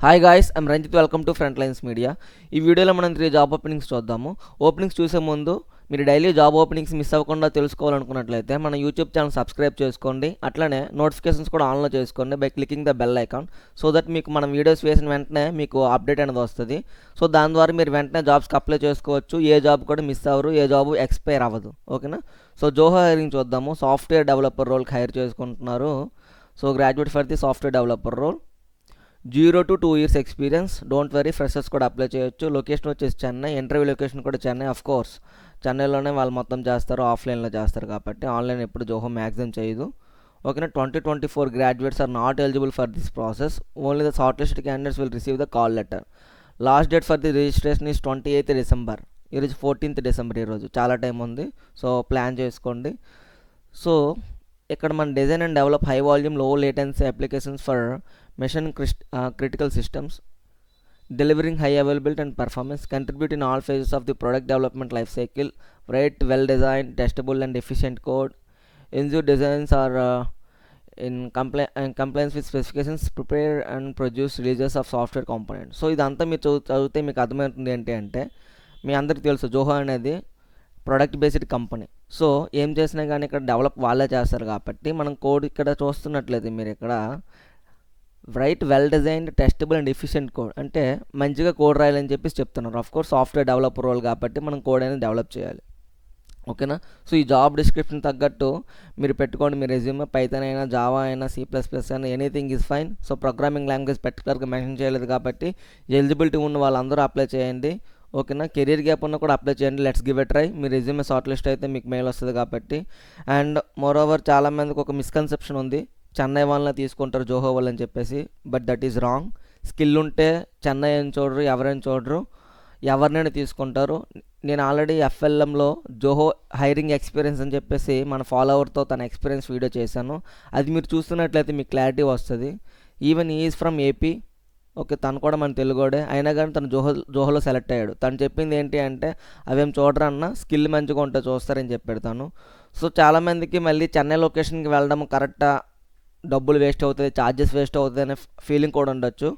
Hi guys, I'm Ranjith. Welcome to Frontlines Media. ఈ వీడియోలో మనం 3 జాబ్ ఓపెనింగ్స్ చూద్దాము. ఓపెనింగ్స్ చూసే ముందు మీరు డైలీ జాబ్ ఓపెనింగ్స్ మిస్ అవ్వకుండా తెలుసుకోవాలనుకున్నట్లయితే మన యూట్యూబ్ ఛానల్ సబ్స్క్రైబ్ చేసుకోండి. అట్లనే నోటిఫికేషన్స్ కూడా ఆన్లో చేసుకోండి by clicking the bell icon, so that మీకు మనం వీడియోస్ వేసిన వెంటనే మీకు అప్డేట్ అనేది వస్తుంది. సో దాని ద్వారా మీరు వెంటనే జాబ్స్కి అప్లై చేసుకోవచ్చు. ఏ జాబ్ కూడా మిస్ అవ్వరు, ఏ జాబ్ ఎక్స్పైర్ అవ్వదు. ఓకేనా? సో జోహో హైరింగ్ చూద్దాము. సాఫ్ట్వేర్ డెవలపర్ రోల్కి హైర్ చేసుకుంటున్నారు. So graduate for the software developer role, 0 to 2 years experience. Don't worry, freshers కూడా అప్లై చేయొచ్చు. లొకేషన్ వచ్చేసి చెన్నై. ఇంటర్వ్యూ లొకేషన్ కూడా చెన్నై. ఆఫ్ కోర్స్ చెన్నైలోనే వాళ్ళు మొత్తం చేస్తారు, ఆఫ్లైన్లో చేస్తారు కాబట్టి ఆన్లైన్ ఎప్పుడు జోహో మ్యాక్సిమం చేయదు. ఓకేనా? 2024 graduates are not eligible for this process. Only the shortlisted candidates will receive the call letter. Last date for the registration is 28th December. ఈరోజు 14th December. ఈరోజు చాలా టైం ఉంది, సో ప్లాన్ చేసుకోండి. So ఇక్కడ మన design and develop high volume లో latency applications for machine critical systems, delivering high availability and performance, contribute in all phases of the product development life cycle, write well designed, testable and efficient code, ensure designs are in compliance with specifications, prepare and produce releases of software components. So ఇదంతా మీరు చదివితే మీకు అర్థమవుతుంది ఏంటి అంటే, మీ అందరికీ తెలుసు జోహో అనేది ప్రొడక్ట్ బేస్డ్ కంపెనీ. సో ఏం చేసినా కానీ ఇక్కడ డెవలప్ వాళ్ళే చేస్తారు కాబట్టి మనం కోడ్ ఇక్కడ చూస్తున్నట్లయితే మీరు ఇక్కడ write well designed, testable and efficient code అంటే మంచిగా కోడ్ రాయాలని చెప్పేసి చెప్తున్నారు. Of course software developer role కాబట్టి మనం కోడ్ అనేది డెవలప్ చేయాలి. ఓకేనా? సో ఈ జాబ్ డిస్క్రిప్షన్ తగ్గట్టు మీరు పెట్టుకోండి. మీ రెజ్యూమే పైథాన్ అయినా, జావా అయినా, C++ అయినా, anything is fine. So programming language పర్టికులర్గా మెన్షన్ చేయలేదు కాబట్టి ఎలిజిబిలిటీ ఉన్న వాళ్ళందరూ అప్లై చేయండి. ఓకేనా? కెరీర్ గ్యాప్ ఉన్న కూడా అప్లై చేయండి. Let's give a try. Me resume short list అయితే మీకు మెయిల్ వస్తుంది కాబట్టి. అండ్ మోర్ ఓవర్ చాలామందికి ఒక మిస్కన్సెప్షన్ ఉంది, చెన్నై వాళ్ళని తీసుకుంటారు జోహో వాళ్ళు అని చెప్పేసి. But that is wrong. Skill ఉంటే చెన్నై అని చూడరు, ఎవరైనా చూడరు, ఎవరినైనా తీసుకుంటారు. నేను ఆల్రెడీ FLMలో జోహో హైరింగ్ ఎక్స్పీరియన్స్ అని చెప్పేసి మన ఫాలోవర్తో తన ఎక్స్పీరియన్స్ వీడియో చేశాను. అది మీరు చూస్తున్నట్లయితే మీకు క్లారిటీ వస్తుంది. Even is from AP. Okay, తను కూడా మన తెలుగోడే, అయినా కానీ తను జోహోలో సెలెక్ట్ అయ్యాడు. తను చెప్పింది ఏంటి అంటే, అవేం చూడరన్న, స్కిల్ మంచిగా ఉంటే చూస్తారని చెప్పాడు తను. సో చాలామందికి మళ్ళీ చెన్నై లొకేషన్కి వెళ్ళడం కరెక్టా, డబ్బులు వేస్ట్ అవుతుంది, ఛార్జెస్ వేస్ట్ అవుతుంది అనే ఫీలింగ్ కూడా ఉండొచ్చు.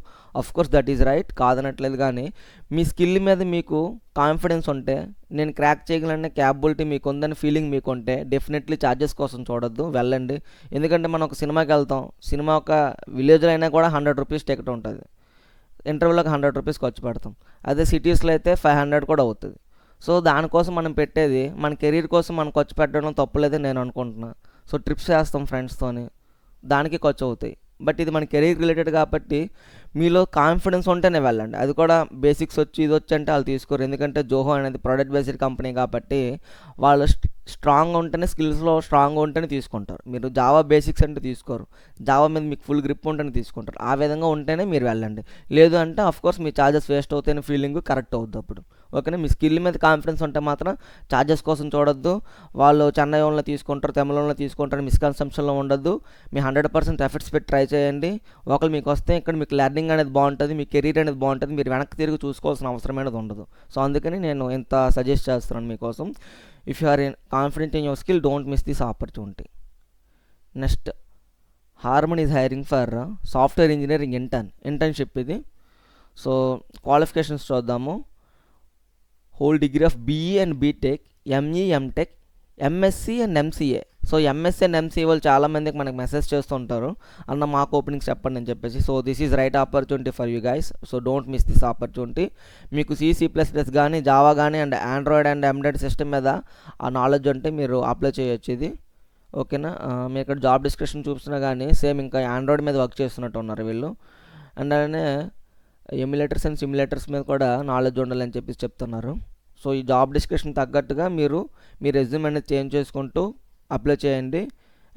Of course that is right, కాదనట్లేదు. కానీ మీ స్కిల్ మీద మీకు కాన్ఫిడెన్స్ ఉంటే, నేను క్రాక్ చేయగలనే క్యాపబిలిటీ మీకు ఉందని ఫీలింగ్ మీకు ఉంటే డెఫినెట్లీ ఛార్జెస్ కోసం చూడొద్దు, వెళ్ళండి. ఎందుకంటే మనం ఒక సినిమాకి వెళ్తాం, సినిమా ఒక విలేజ్లో అయినా కూడా 100 రూపీస్ టికెట్ ఉంటుంది, ఇంటర్వ్యూలోకి 100 రూపీస్ ఖర్చు పెడతాం. అదే సిటీస్లో అయితే 500 కూడా అవుతుంది. సో దానికోసం మనం పెట్టేది మన కెరీర్ కోసం మనం ఖర్చు పెట్టడం తప్పులేదని నేను అనుకుంటున్నా. సో ట్రిప్స్ చేస్తాం ఫ్రెండ్స్తోని, దానికి ఖర్చు అవుతాయి. బట్ ఇది మన కెరీర్ రిలేటెడ్ కాబట్టి మీలో కాన్ఫిడెన్స్ ఉంటేనే వెళ్ళండి. అది కూడా బేసిక్స్ వచ్చి ఇది వచ్చి అంటే వాళ్ళు తీసుకోరు. ఎందుకంటే జోహో అనేది ప్రొడక్ట్ బేస్డ్ కంపెనీ కాబట్టి వాళ్ళు స్ట్రాంగ్ ఉంటేనే, స్కిల్స్లో స్ట్రాంగ్ ఉంటేనే తీసుకుంటారు. మీరు జావా బేసిక్స్ అంటే తీసుకోరు, జావా మీద మీకు ఫుల్ గ్రిప్ ఉంటేనే తీసుకుంటారు. ఆ విధంగా ఉంటేనే మీరు వెళ్ళండి. లేదు అంటే ఆఫ్కోర్స్ మీ ఛార్జెస్ వేస్ట్ అవుతాయని ఫీలింగ్ కరెక్ట్ అవుద్ది అప్పుడు. ఓకేనా? మీ స్కిల్ మీద కాన్ఫిడెన్స్ ఉంటే మాత్రం ఛార్జెస్ కోసం చూడొద్దు. వాళ్ళు చెన్నై వాళ్ళని తీసుకుంటారు, తమిళంలో తీసుకుంటారు మిస్కన్సెప్షన్లో ఉండొద్దు. మీ 100% ఎఫర్ట్స్ పెట్టి ట్రై చేయండి. ఒకళ్ళు మీకు వస్తే ఇక్కడ మీకు లెర్నింగ్ అనేది బాగుంటుంది, మీ కెరీర్ అనేది బాగుంటుంది, మీరు వెనక్కి తిరిగి చూసుకోవాల్సిన అవసరం అనేది ఉండదు. సో అందుకని నేను ఇంత సజెస్ట్ చేస్తున్నాను మీకోసం. If you are confident in your skill, don't miss this opportunity. Next, Harmony is hiring for software engineering internship ఇది. సో క్వాలిఫికేషన్స్ చూద్దాము. Hold degree of BE and BTech, ME, MTech, MSc and MCA. So MSc and MCA వాళ్ళు చాలామందికి మనకు message చేస్తుంటారు, అన్న మాకు openings చెప్పండి అని చెప్పేసి. So this is right opportunity for you guys. So don't miss this opportunity. మీకు C++ కానీ, జావా కానీ and Android and embedded system మీద ఆ నాలెడ్జ్ ఉంటే మీరు అప్లై చేయొచ్చు ఇది. ఓకేనా? మీరు ఇక్కడ జాబ్ డిస్క్రిప్షన్ చూపిస్తున్నా కానీ సేమ్ ఇంకా ఆండ్రాయిడ్ మీద వర్క్ చేస్తున్నట్టు ఉన్నారు వీళ్ళు. అండ్ అలానే ఎమ్యులేటర్స్ అండ్ సిమ్యులేటర్స్ మీద కూడా నాలెడ్జ్ ఉండాలని చెప్పేసి చెప్తున్నారు. సో ఈ జాబ్ డిస్క్రిప్షన్ తగ్గట్టుగా మీరు మీ రెజ్యూమ్ అనేది చేంజ్ చేసుకుంటూ అప్లై చేయండి.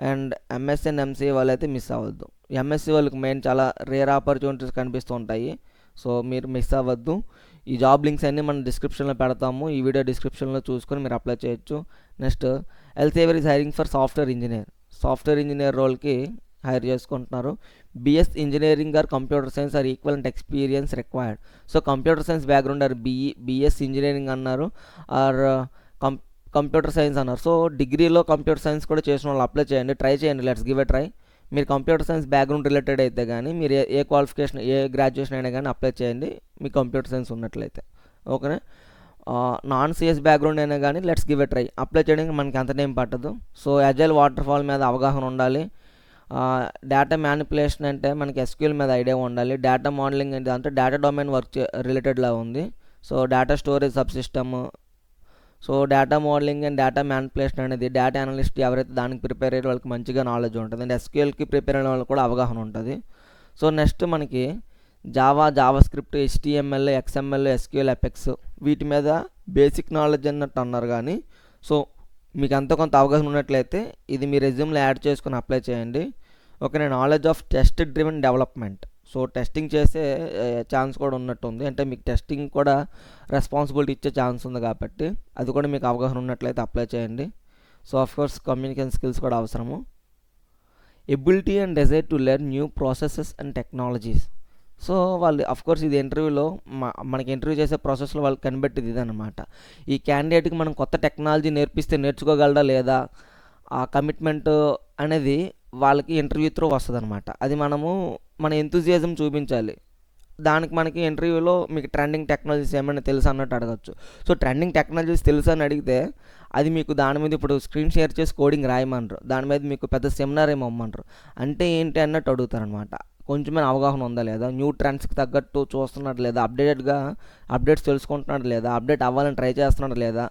అండ్ MSc and MCA వాళ్ళైతే మిస్ అవ్వద్దు. MSc వాళ్ళకి మెయిన్ చాలా రేర్ ఆపర్చునిటీస్ కనిపిస్తూ ఉంటాయి. సో మీరు మిస్ అవ్వద్దు. ఈ జాబ్ లింక్స్ అన్నీ మనం డిస్క్రిప్షన్లో పెడతాము, ఈ వీడియో డిస్క్రిప్షన్లో చూసుకొని మీరు అప్లై చేయొచ్చు. Next, Elsevier is hiring for software engineer రోల్కి హైర్ చేసుకుంటున్నారు. BS engineering or computer science or equivalent experience required. So computer science background or BS engineering అన్నారు, ఆర్ కంప్యూటర్ సైన్స్ అన్నారు. సో డిగ్రీలో కంప్యూటర్ సైన్స్ కూడా చేసిన వాళ్ళు apply చేయండి, try చేయండి. Let's give a try. మీరు కంప్యూటర్ సైన్స్ బ్యాక్గ్రౌండ్ రిలేటెడ్ అయితే కానీ మీరు ఏ క్వాలిఫికేషన్ ఏ గ్రాడ్యుయేషన్ అయినా కానీ అప్లై చేయండి మీ కంప్యూటర్ సైన్స్ ఉన్నట్లయితే. ఓకేనా. నాన్ సిఎస్ బ్యాక్గ్రౌండ్ అయినా కానీ let's give a try. Apply చేయడానికి మనకి అంత టైం పట్టదు. సో అజైల్ వాటర్ ఫాల్ మీద అవగాహన ఉండాలి. డేటా మ్యానిపులేషన్ అంటే మనకి ఎస్క్యూఎల్ మీద ఐడియా ఉండాలి. డేటా మోడలింగ్ అంటే అంటే డేటా డొమైన్ వర్క్ రిలేటెడ్లా ఉంది. So data storage sub system. So data modelling and data manipulation అనేది డేటా అనలిస్ట్ ఎవరైతే దానికి ప్రిపేర్ అయ్యే వాళ్ళకి మంచిగా నాలెడ్జ్ ఉంటుంది. అండ్ ఎస్క్యూఎల్కి ప్రిపేర్ అయిన వాళ్ళకి కూడా అవగాహన ఉంటుంది. సో నెక్స్ట్ మనకి Java script, HTML, XML, SQL, apex వీటి మీద బేసిక్ నాలెడ్జ్ అన్నట్టు అన్నారు. కానీ సో మీకు అంత కొంత అవగాహన ఉన్నట్లయితే ఇది మీ రెజ్యూమ్లో యాడ్ చేసుకుని అప్లై చేయండి. Okay. Knowledge of test driven development. So testing చేసే ఛాన్స్ కూడా ఉన్నట్టుంది. అంటే మీకు టెస్టింగ్ కూడా రెస్పాన్సిబిలిటీ ఇచ్చే ఛాన్స్ ఉంది కాబట్టి అది కూడా మీకు అవగాహన ఉన్నట్లయితే అప్లై చేయండి. సో ఆఫ్కోర్స్ కమ్యూనికేషన్ స్కిల్స్ కూడా అవసరము. Ability and desire to learn new processes and technologies. So వాళ్ళు అఫ్కోర్స్ ఇది ఇంటర్వ్యూలో మనకి ఇంటర్వ్యూ చేసే ప్రాసెస్లో వాళ్ళకి కనిపెట్టేది ఇదన్నమాట. ఈ క్యాండిడేట్కి మనం కొత్త టెక్నాలజీ నేర్పిస్తే నేర్చుకోగలడా లేదా ఆ కమిట్మెంట్ అనేది వాళ్ళకి ఇంటర్వ్యూ త్రూ వస్తుంది అనమాట. అది మన ఎంతూజియాజం చూపించాలి. దానికి మనకి ఇంటర్వ్యూలో మీకు ట్రెండింగ్ టెక్నాలజీస్ ఏమైనా తెలుసు అన్నట్టు అడగచ్చు. సో ట్రెండింగ్ టెక్నాలజీస్ తెలుసు అని అడిగితే అది మీకు దాని మీద ఇప్పుడు స్క్రీన్ షేర్ చేసి కోడింగ్ రాయమనరు. దాని మీద మీకు పెద్ద సెమినార్ ఏమి అమ్మనరు. అంటే ఏంటి అన్నట్టు అడుగుతారనమాట. కొంచెమైనా అవగాహన ఉందా లేదా, న్యూ ట్రెండ్స్కి తగ్గట్టు చూస్తున్నాడు లేదా, అప్డేట్స్ తెలుసుకుంటున్నాడు లేదా, అప్డేట్ అవ్వాలని ట్రై చేస్తున్నాడు లేదా,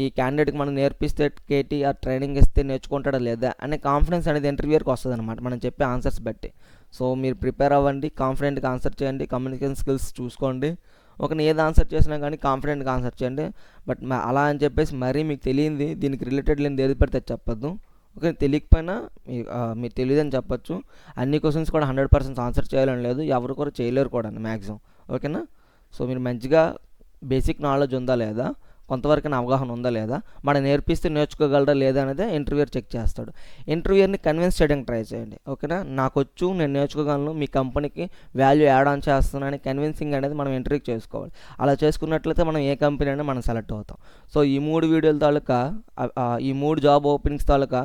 ఈ క్యాండిడేట్కి మనం నేర్పిస్తే KTR ట్రైనింగ్ ఇస్తే నేర్చుకుంటాడా లేదా అనే కాన్ఫిడెన్స్ అనేది ఇంటర్వ్యూకి వస్తుంది అనమాట మనం చెప్పే ఆన్సర్స్ బట్టి. సో మీరు ప్రిపేర్ అవ్వండి, కాన్ఫిడెంట్గా ఆన్సర్ చేయండి, కమ్యూనికేషన్ స్కిల్స్ చూసుకోండి. ఏది ఆన్సర్ చేసినా కానీ కాన్ఫిడెంట్గా ఆన్సర్ చేయండి. బట్ అలా అని చెప్పేసి మరీ మీకు తెలియంది దీనికి రిలేటెడ్ లేని ఏది పడితే చెప్పొద్దు. ఓకే. తెలియకపోయినా మీకు తెలియదని చెప్పొచ్చు. అన్ని క్వశ్చన్స్ కూడా 100% ఆన్సర్ చేయాలని లేదు, ఎవరు కూడా చేయలేరు కూడా మ్యాక్సిమం. ఓకేనా. సో మీరు మంచిగా బేసిక్ నాలెడ్జ్ ఉందా లేదా, కొంతవరకు అవగాహన ఉందా లేదా, మనం నేర్పిస్తే నేర్చుకోగలరా లేదా అనేది ఇంటర్వ్యూర్ చెక్ చేస్తాడు. ఇంటర్వ్యూర్ని కన్విన్స్ చేయడానికి ట్రై చేయండి. ఓకేనా. నాకొచ్చు, నేను నేర్చుకోగలను, మీ కంపెనీకి వాల్యూ యాడ్ ఆన్ చేస్తున్నానని కన్విన్సింగ్ అనేది మనం ఇంటర్వ్యూ చేసుకోవాలి. అలా చేసుకున్నట్లయితే మనం ఏ కంపెనీ అయినా మనం సెలెక్ట్ అవుతాం. సో ఈ 3 వీడియోల తాలూకా ఈ 3 జాబ్ ఓపెనింగ్స్ తాలూకా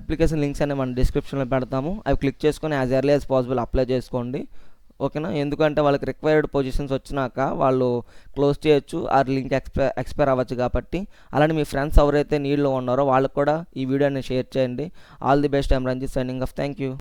అప్లికేషన్ లింక్స్ అనేవి మనం డిస్క్రిప్షన్లో పెడతాము. అవి క్లిక్ చేసుకొని as early as possible apply చేసుకోండి. ఓకేనా. ఎందుకంటే వాళ్ళకి రిక్వైర్డ్ పొజిషన్స్ వచ్చినాక వాళ్ళు క్లోజ్ చేయొచ్చు, ఆ లింక్ ఎక్స్పైర్ అవ్వచ్చు కాబట్టి. అలానే మీ ఫ్రెండ్స్ ఎవరైతే నీడ్లో ఉన్నారో వాళ్ళకి కూడా ఈ వీడియోని షేర్ చేయండి. All the best. I'm Ranjith signing off. Thank you.